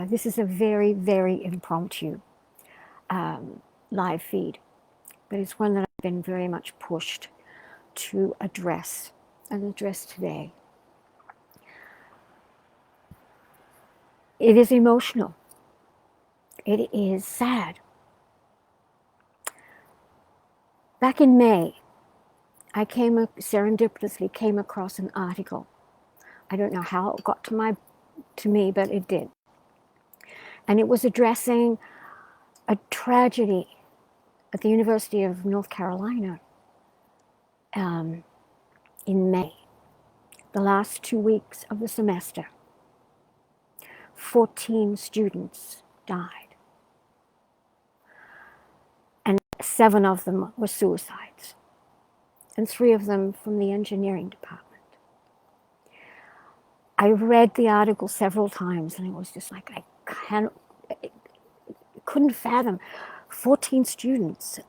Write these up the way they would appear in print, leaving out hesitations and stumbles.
This is a very, very impromptu live feed, but it's one that I've been very much pushed to address today. It is emotional. It is sad. Back in May, I serendipitously came across an article. I don't know how it got to me, but it did. And it was addressing a tragedy at the University of North Carolina in May, the last 2 weeks of the semester. 14 students died, and 7 of them were suicides, and 3 of them from the engineering department. I read the article several times, and it was just like, I couldn't fathom 14 students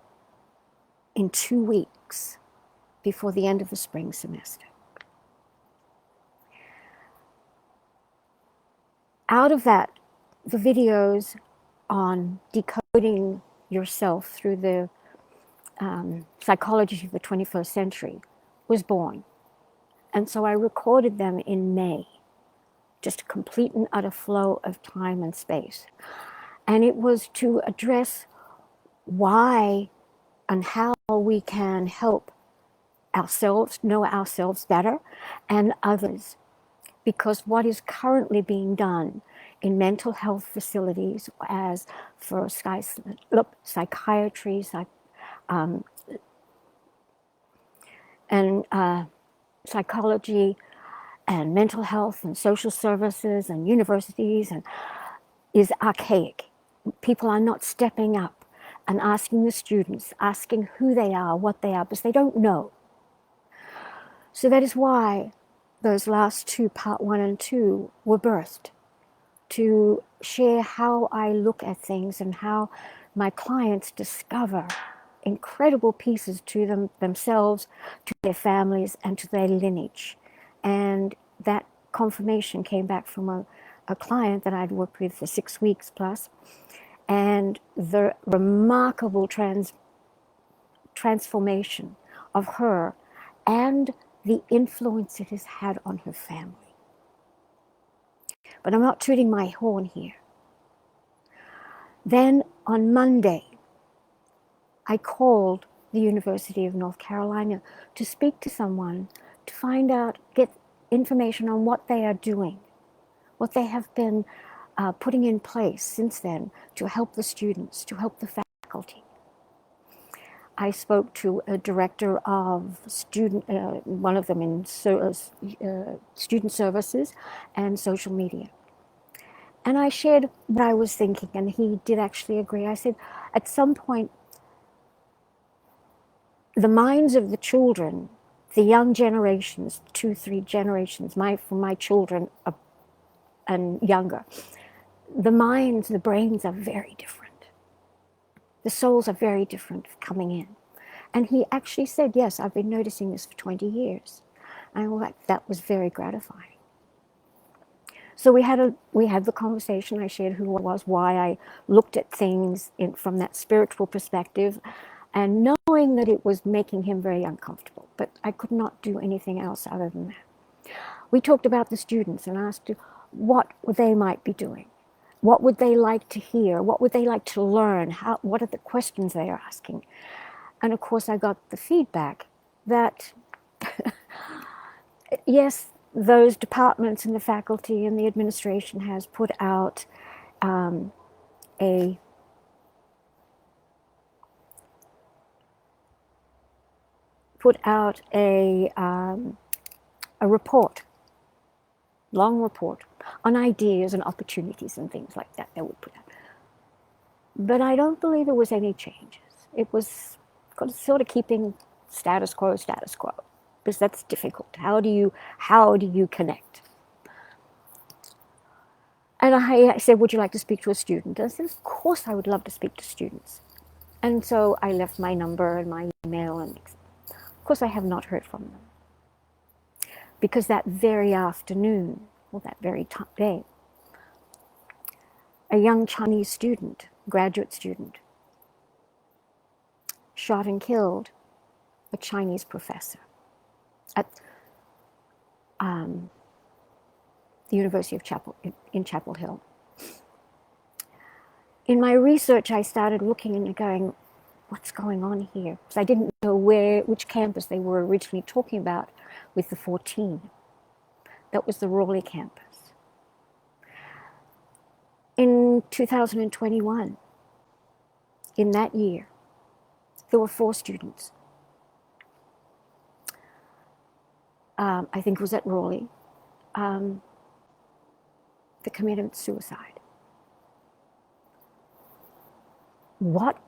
in 2 weeks before the end of the spring semester. Out of that, the videos on decoding yourself through the psychology of the 21st century was born. And so I recorded them in May, just a complete and utter flow of time and space. And it was to address why and how we can help ourselves, know ourselves better, and others. Because what is currently being done in mental health facilities, as for psychiatry, psychology, and mental health, and social services, and universities, is archaic. People are not stepping up and asking the students, asking who they are, what they are, because they don't know. So that is why those last 2, part 1 and 2, were birthed, to share how I look at things and how my clients discover incredible pieces to themselves, to their families, and to their lineage. And that confirmation came back from a client that I'd worked with for 6 weeks plus, and the remarkable transformation of her and the influence it has had on her family. But I'm not tooting my horn here. Then on Monday, I called the University of North Carolina to speak to someone, to find out, get information on what they are doing, what they have been putting in place since then to help the students, to help the faculty. I spoke to a director of one of them in student services and social media. And I shared what I was thinking, and he did actually agree. I said, at some point, the minds of the children, the young generations, 2, 3 generations, from my children and younger, the minds, the brains are very different. The souls are very different coming in. And he actually said, yes, I've been noticing this for 20 years. And that was very gratifying. So we had the conversation. I shared who I was, why I looked at things from that spiritual perspective, and knowing that it was making him very uncomfortable. But I could not do anything else other than that. We talked about the students and asked what they might be doing. What would they like to hear? What would they like to learn? What are the questions they are asking? And of course, I got the feedback that, yes, those departments and the faculty and the administration has put out a report, long report, on ideas and opportunities and things like that they would put out. But I don't believe there was any changes. It was sort of keeping status quo, because that's difficult. How do you connect? And I said, would you like to speak to a student? And I said, of course I would love to speak to students. And so I left my number and my email, and of course I have not heard from them. Because that very afternoon, or that very day, a young Chinese student, graduate student, shot and killed a Chinese professor at the University of Chapel Hill. In my research, I started looking and going, what's going on here? Because I didn't know which campus they were originally talking about with the 14. That was the Raleigh campus. In 2021, in that year, there were 4 students. I think it was at Raleigh, that committed suicide. What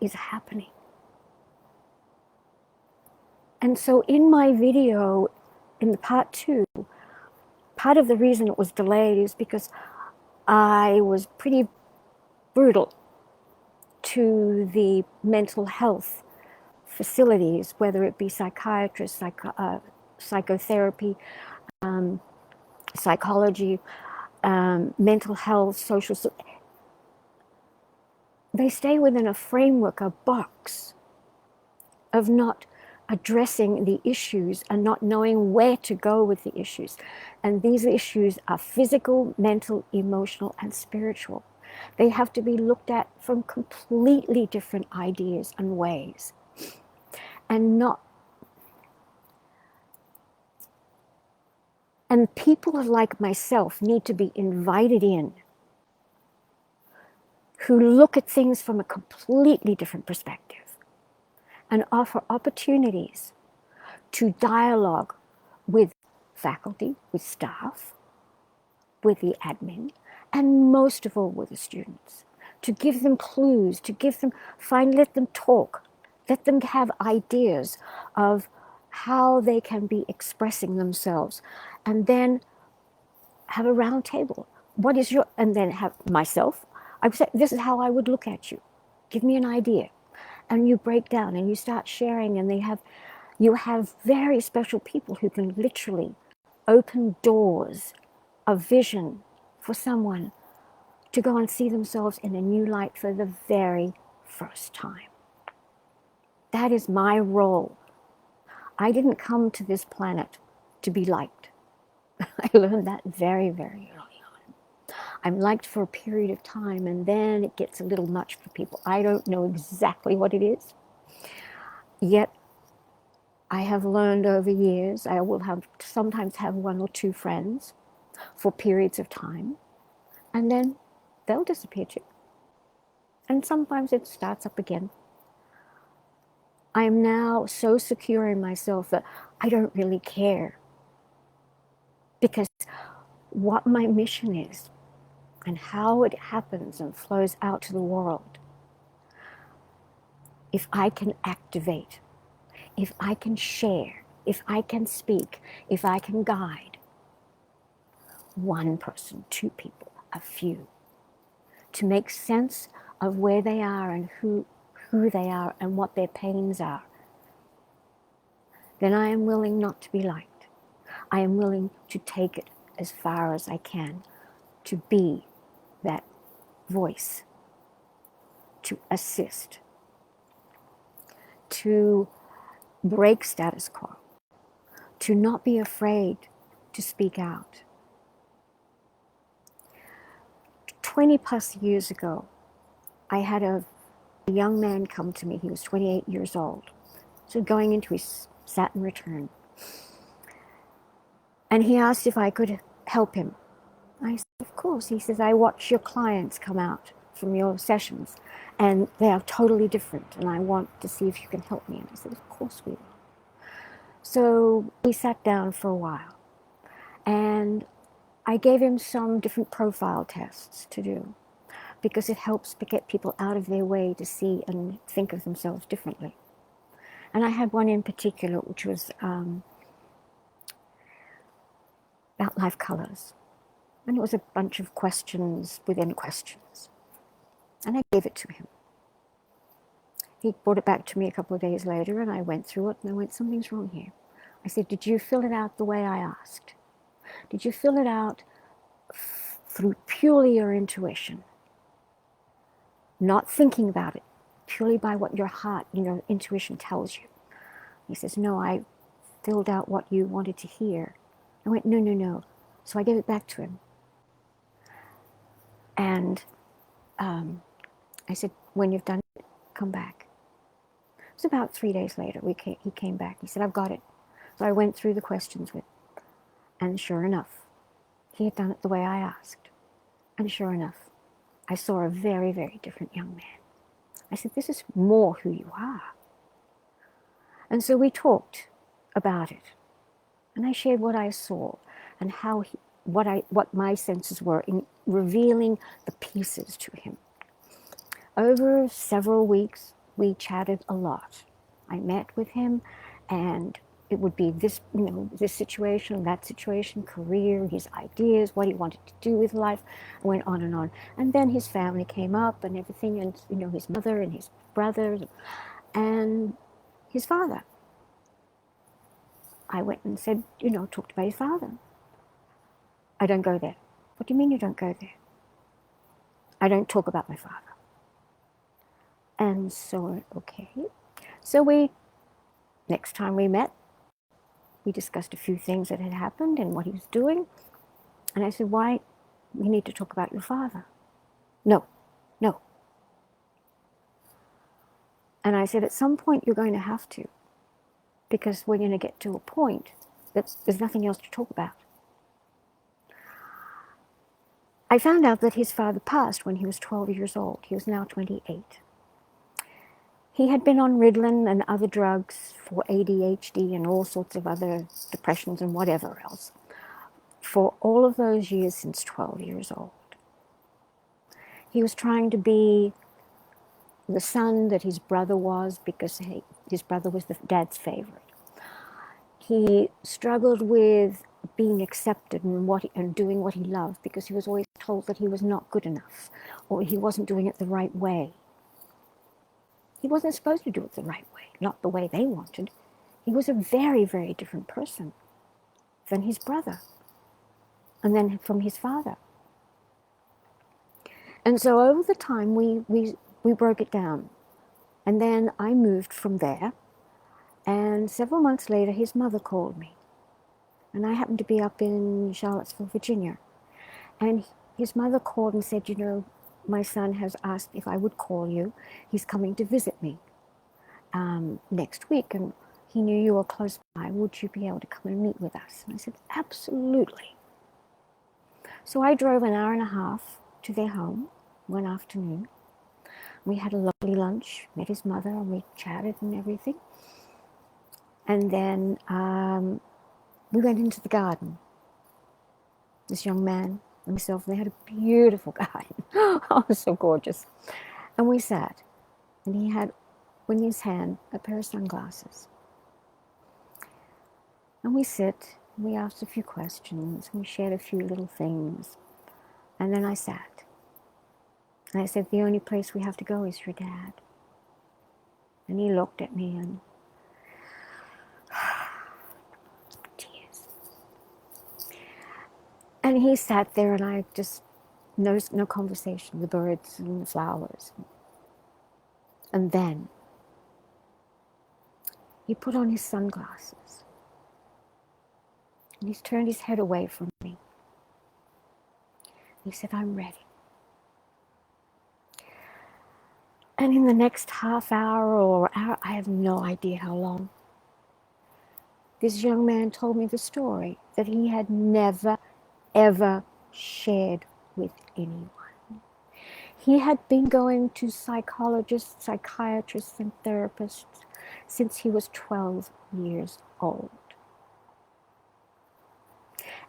is happening? And so in my video, in the part 2, part of the reason it was delayed is because I was pretty brutal to the mental health facilities, whether it be psychiatrists, psychotherapy, psychology, mental health, social. They stay within a framework, a box of not addressing the issues and not knowing where to go with the issues. And these issues are physical, mental, emotional, and spiritual. They have to be looked at from completely different ideas and ways. And people like myself need to be invited in who look at things from a completely different perspective and offer opportunities to dialogue with faculty, with staff, with the admin, and most of all with the students, to give them clues, to let them talk, let them have ideas of how they can be expressing themselves, and then have a round table. And then have myself, I would say, this is how I would look at you. Give me an idea. And you break down and you start sharing, and you have very special people who can literally open doors of vision for someone to go and see themselves in a new light for the very first time. That is my role. I didn't come to this planet to be liked. I learned that very, very early on. I'm liked for a period of time, and then it gets a little much for people. I don't know exactly what it is. Yet, I have learned over years, I will sometimes have 1 or 2 friends for periods of time, and then they'll disappear too. And sometimes it starts up again. I am now so secure in myself that I don't really care, because what my mission is and how it happens and flows out to the world, if I can activate, if I can share, if I can speak, if I can guide 1 person, 2 people, a few, to make sense of where they are and who they are and what their pains are, then I am willing not to be liked. I am willing to take it as far as I can, to be that voice, to assist, to break status quo, to not be afraid to speak out. 20 plus years ago, I had a young man come to me. He was 28 years old, so going into his Saturn return. And he asked if I could help him. I said, of course. He says, I watch your clients come out from your sessions, and they are totally different, and I want to see if you can help me. And I said, of course we will. So we sat down for a while, and I gave him some different profile tests to do, because it helps to get people out of their way to see and think of themselves differently. And I had one in particular, which was about life colors. And it was a bunch of questions within questions. And I gave it to him. He brought it back to me a couple of days later, and I went through it, and I went, something's wrong here. I said, did you fill it out the way I asked? Did you fill it out through purely your intuition? not thinking about it, purely by what your heart, your intuition tells you. He says, no, I filled out what you wanted to hear. I went, no, no, no. So I gave it back to him. And I said, when you've done it, come back. It was about 3 days later. He came back. He said, I've got it. So I went through the questions with him. And sure enough, he had done it the way I asked. And sure enough, I saw a very, very different young man. I said, this is more who you are. And so we talked about it. And I shared what I saw and how what my senses were in revealing the pieces to him. Over several weeks, we chatted a lot. I met with him, and it would be this, this situation, that situation, career, his ideas, what he wanted to do with life, went on and on. And then his family came up and everything, and his mother and his brothers and his father. I went and said, talked about his father. I don't go there. What do you mean you don't go there? I don't talk about my father. And so, okay. So next time we met, we discussed a few things that had happened and what he was doing. And I said, why? We need to talk about your father. No. And I said, at some point you're going to have to, because we're going to get to a point that there's nothing else to talk about. I found out that his father passed when he was 12 years old. He was now 28. He had been on Ritalin and other drugs for ADHD and all sorts of other depressions and whatever else for all of those years since 12 years old. He was trying to be the son that his brother was, because his brother was the dad's favorite. He struggled with being accepted and doing what he loved, because he was always told that he was not good enough or he wasn't doing it the right way. He wasn't supposed to do it the right way, not the way they wanted. He was a very, very different person than his brother and then from his father. And so over the time, we broke it down. And then I moved from there. And several months later, his mother called me. And I happened to be up in Charlottesville, Virginia. And his mother called and said, my son has asked if I would call you. He's coming to visit me next week. And he knew you were close by. Would you be able to come and meet with us? And I said, absolutely. So I drove an hour and a half to their home one afternoon. We had a lovely lunch, met his mother, and we chatted and everything. And then we went into the garden. This young man and myself, they had a beautiful garden. Oh, it was so gorgeous. And we sat, and he had in his hand a pair of sunglasses. And we sit, and we asked a few questions, and we shared a few little things. And then I sat. And I said, the only place we have to go is your dad. And he looked at me and tears. And he sat there, and I just, no conversation, the birds and the flowers. And then he put on his sunglasses. And he's turned his head away from me. He said, I'm ready. And in the next half hour or hour, I have no idea how long, this young man told me the story that he had never, ever shared with anyone. He had been going to psychologists, psychiatrists, and therapists since he was 12 years old.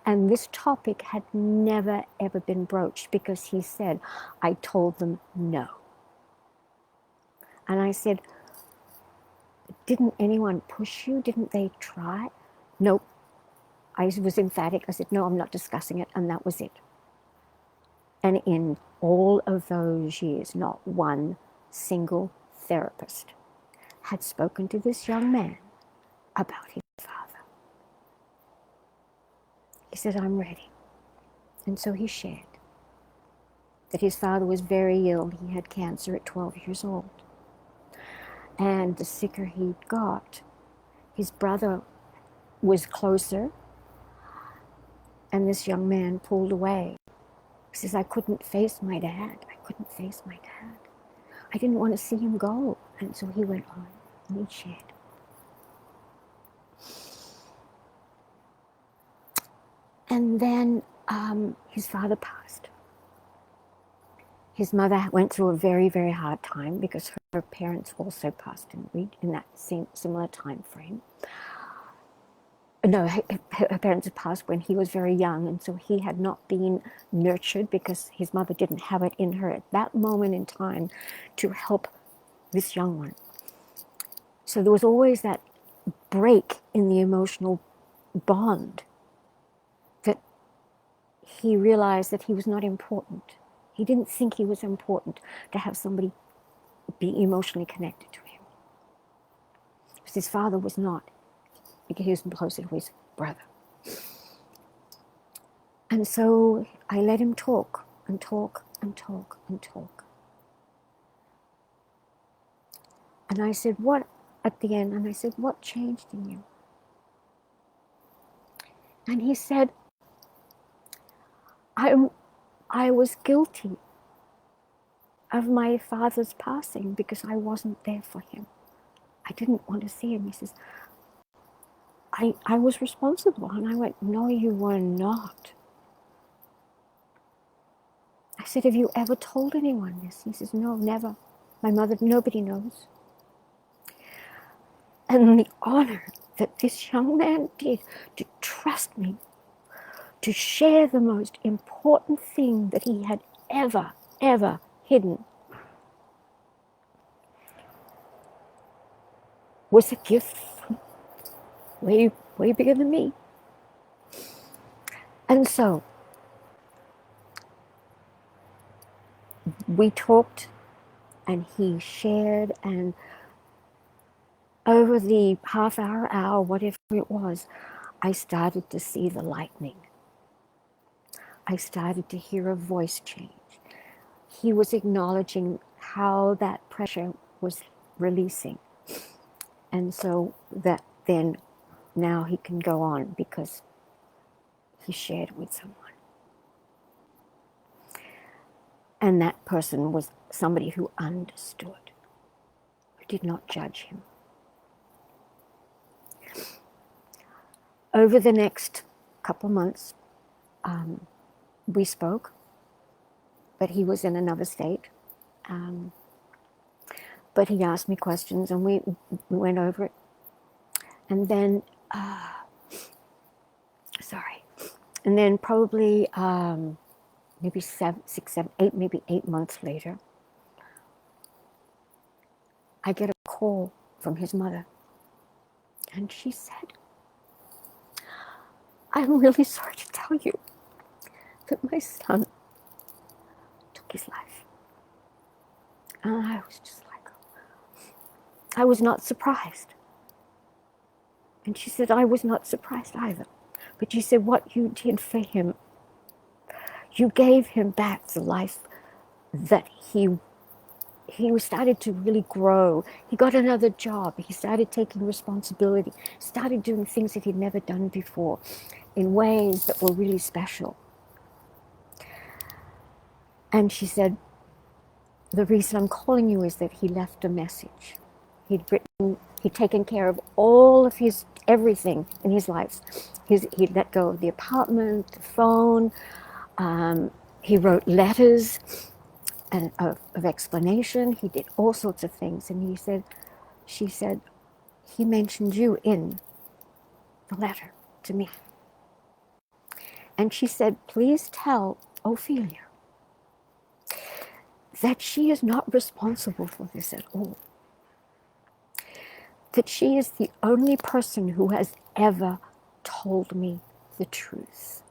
And this topic had never, ever been broached, because he said, I told them no. And I said, didn't anyone push you? Didn't they try? Nope. I was emphatic. I said, no, I'm not discussing it. And that was it. And in all of those years, not one single therapist had spoken to this young man about his father. He said, I'm ready. And so he shared. that his father was very ill. He had cancer at 12 years old. And the sicker he got, his brother was closer, and this young man pulled away. He says, I couldn't face my dad. I couldn't face my dad. I didn't want to see him go. And so he went on and he shared. And then his father passed. His mother went through a very, very hard time because her parents also passed in that same similar time frame. No, her parents had passed when he was very young, and so he had not been nurtured because his mother didn't have it in her at that moment in time to help this young one. So there was always that break in the emotional bond that he realized that he was not important. He didn't think he was important to have somebody be emotionally connected to him. Because his father was not, because he was closer to his brother. And so I let him talk and talk and talk and talk. And I said, what, at the end, and I said, what changed in you? And he said, I was guilty of my father's passing because I wasn't there for him. I didn't want to see him. He says, I was responsible. And I went, no, you were not. I said, have you ever told anyone this? He says, no, never. My mother, nobody knows. And the honor that this young man did to trust me, to share the most important thing that he had ever, ever hidden, was a gift way, way bigger than me. And so we talked and he shared, and over the half hour, whatever it was, I started to see the lightning. I started to hear a voice change. He was acknowledging how that pressure was releasing. And so that then now he can go on because he shared with someone. And that person was somebody who understood, who did not judge him. Over the next couple months, we spoke, but he was in another state. But he asked me questions and we went over it. And then, and then probably maybe 8 months later, I get a call from his mother. And she said, I'm really sorry to tell you that my son took his life. And I was just like, I was not surprised. And she said, I was not surprised either. But she said, what you did for him, you gave him back the life that he started to really grow. He got another job. He started taking responsibility, started doing things that he'd never done before in ways that were really special. And she said, the reason I'm calling you is that he left a message. He'd taken care of all of his everything in his life. He'd let go of the apartment, the phone. He wrote letters of explanation. He did all sorts of things. And she said, he mentioned you in the letter to me. And she said, please tell Ophelia that she is not responsible for this at all. That she is the only person who has ever told me the truth.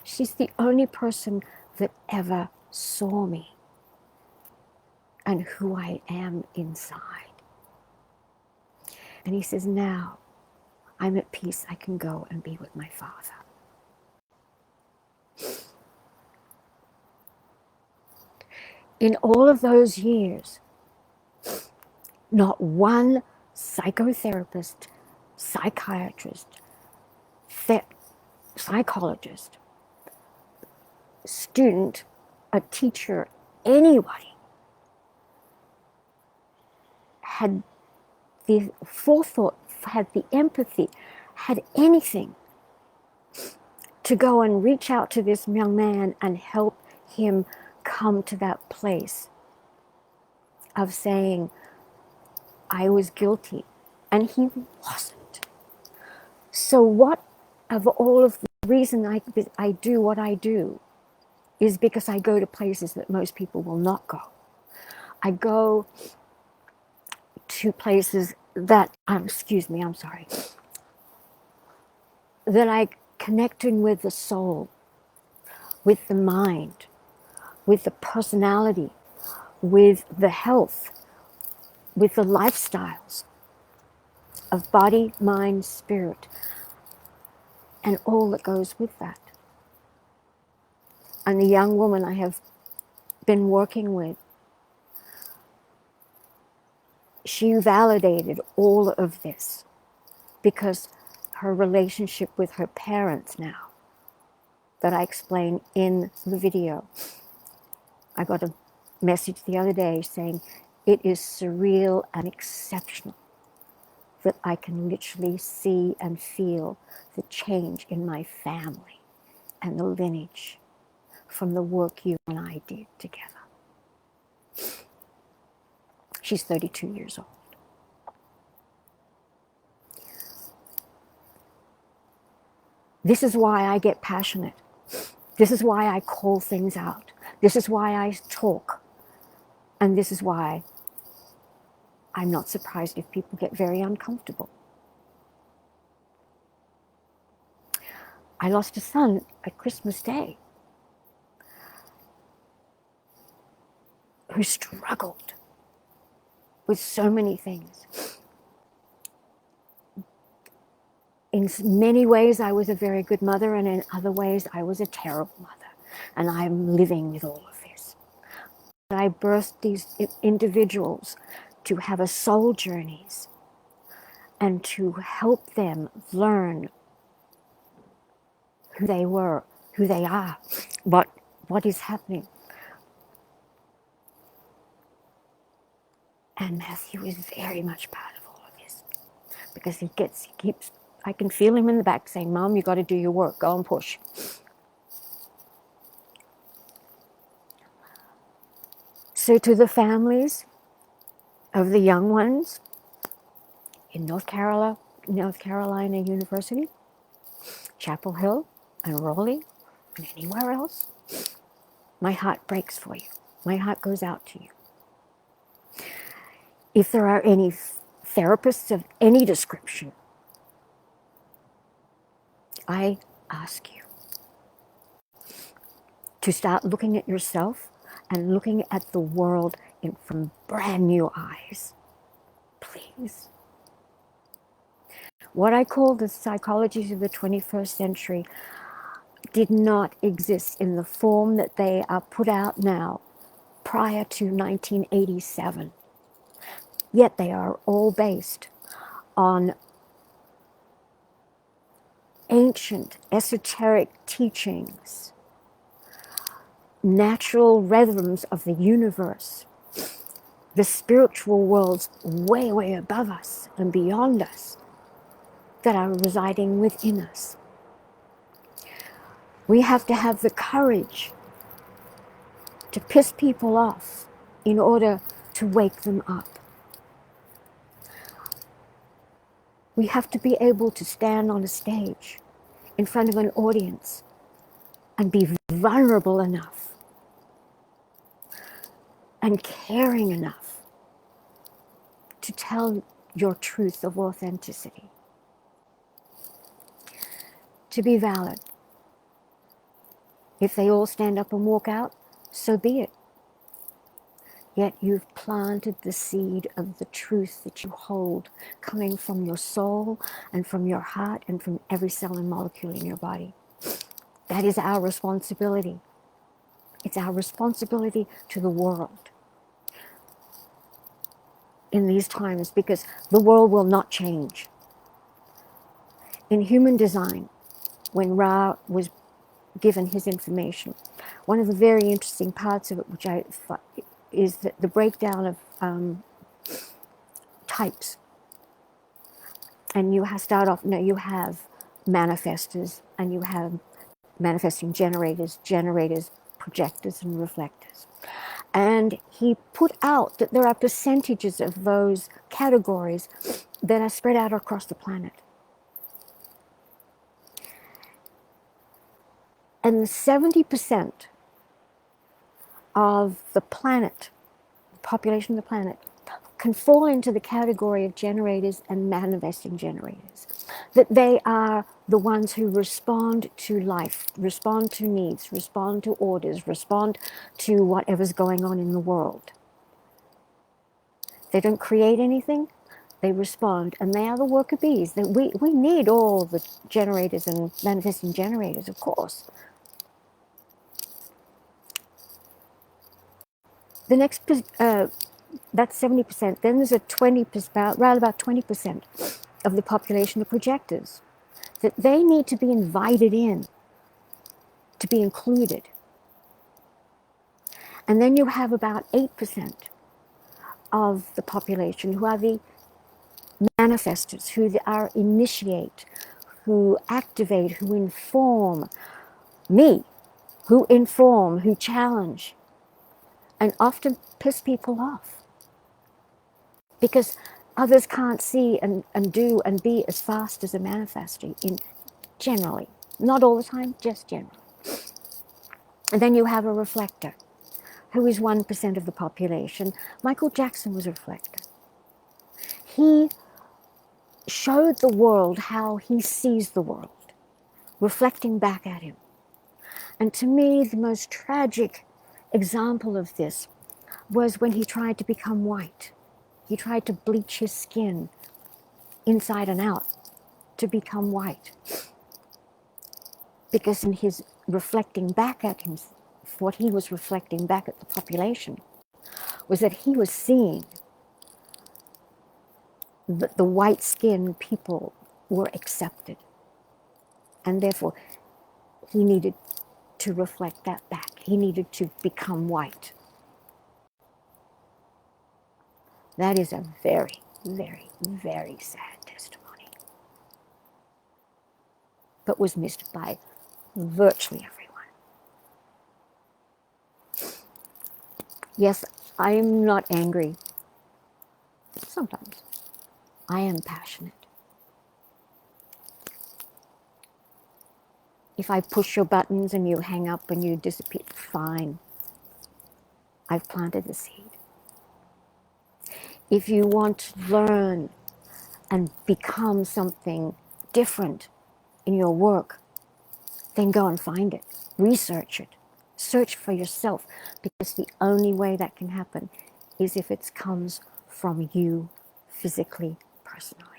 She's the only person that ever saw me and who I am inside. And he says, now I'm at peace. I can go and be with my father. In all of those years, not one psychotherapist, psychiatrist, psychologist, student, a teacher, anybody had the forethought, had the empathy, had anything to go and reach out to this young man and help him come to that place of saying, I was guilty, and he wasn't. So what of all of the reason I do what I do is because I go to places that most people will not go. I go to places that, that I connect in with the soul, with the mind, with the personality, with the health, with the lifestyles of body, mind, spirit, and all that goes with that. And the young woman I have been working with, she validated all of this because her relationship with her parents now, that I explain in the video. I got a message the other day saying, it is surreal and exceptional that I can literally see and feel the change in my family and the lineage from the work you and I did together. She's 32 years old. This is why I get passionate. This is why I call things out. This is why I talk. And this is why I'm not surprised if people get very uncomfortable. I lost a son at Christmas Day who struggled with so many things. In many ways, I was a very good mother, and in other ways, I was a terrible mother. And I'm living with all of this. I birthed these individuals to have a soul journeys and to help them learn who they were, who they are, what is happening. And Matthew is very much part of all of this because he keeps, I can feel him in the back saying, Mom, you got to do your work, go and push. So to the families of the young ones in North Carolina University, Chapel Hill, and Raleigh, and anywhere else, my heart breaks for you. My heart goes out to you. If there are any therapists of any description, I ask you to start looking at yourself and looking at the world from brand new eyes. Please. What I call the psychologies of the 21st century did not exist in the form that they are put out now prior to 1987. Yet they are all based on ancient esoteric teachings, natural rhythms of the universe, the spiritual worlds way, way above us and beyond us that are residing within us. We have to have the courage to piss people off in order to wake them up. We have to be able to stand on a stage in front of an audience and be vulnerable enough and caring enough to tell your truth of authenticity, to be valid. If they all stand up and walk out, so be it. Yet you've planted the seed of the truth that you hold, coming from your soul and from your heart and from every cell and molecule in your body. That is our responsibility. It's our responsibility to the world in these times, because the world will not change. In human design, when Ra was given his information, one of the very interesting parts of it, which is the breakdown of types. And you start off, you have manifestors, and you have manifesting generators, projectors, and reflectors. And he put out that there are percentages of those categories that are spread out across the planet. And 70% of the planet, the population of the planet, can fall into the category of generators and manifesting generators. That they are the ones who respond to life, respond to needs, respond to orders, respond to whatever's going on in the world. They don't create anything, they respond, and they are the worker bees. We need all the generators and manifesting generators, of course. The next, that's 70%. Then there's a 20%, right about 20% of the population of projectors, that they need to be invited in to be included. And then you have about 8% of the population who are the manifestors, who are initiate, who activate, who inform me, who inform, who challenge, and often piss people off. Because others can't see and do and be as fast as a manifestor, generally. Not all the time, just generally. And then you have a reflector, who is 1% of the population. Michael Jackson was a reflector. He showed the world how he sees the world, reflecting back at him. And to me, the most tragic example of this was when he tried to become white. He tried to bleach his skin inside and out to become white. Because in his reflecting back at him, what he was reflecting back at the population was that he was seeing that the white-skinned people were accepted. And therefore, he needed to reflect that back. He needed to become white. That is a very, very, very sad testimony, but was missed by virtually everyone. Yes, I am not angry. Sometimes. I am passionate. If I push your buttons and you hang up and you disappear, fine. I've planted the seed. If you want to learn and become something different in your work, then go and find it. Research it. Search for yourself, because the only way that can happen is if it comes from you physically, personally.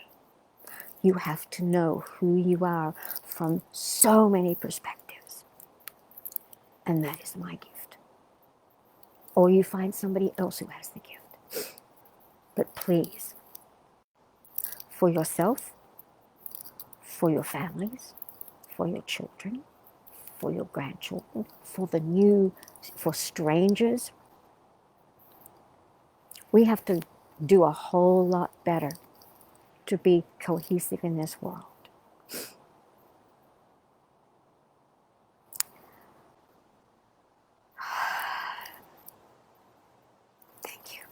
You have to know who you are from so many perspectives. And that is my gift. Or you find somebody else who has the gift. But please, for yourself, for your families, for your children, for your grandchildren, for strangers, we have to do a whole lot better to be cohesive in this world. Thank you.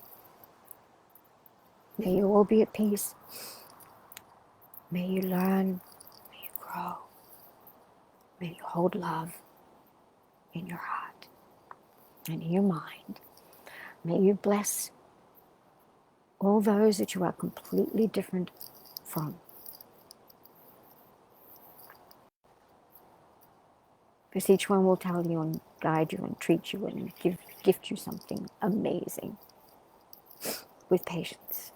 May you all be at peace. May you learn. May you grow. May you hold love in your heart and in your mind. May you bless all those that you are completely different from. Because each one will tell you and guide you and treat you and gift you something amazing with patience.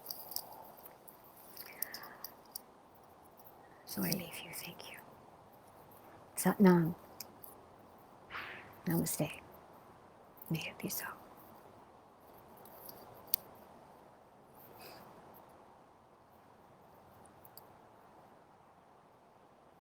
So I leave you. Thank you. Sat Nam. Namaste. Yeah, peace out.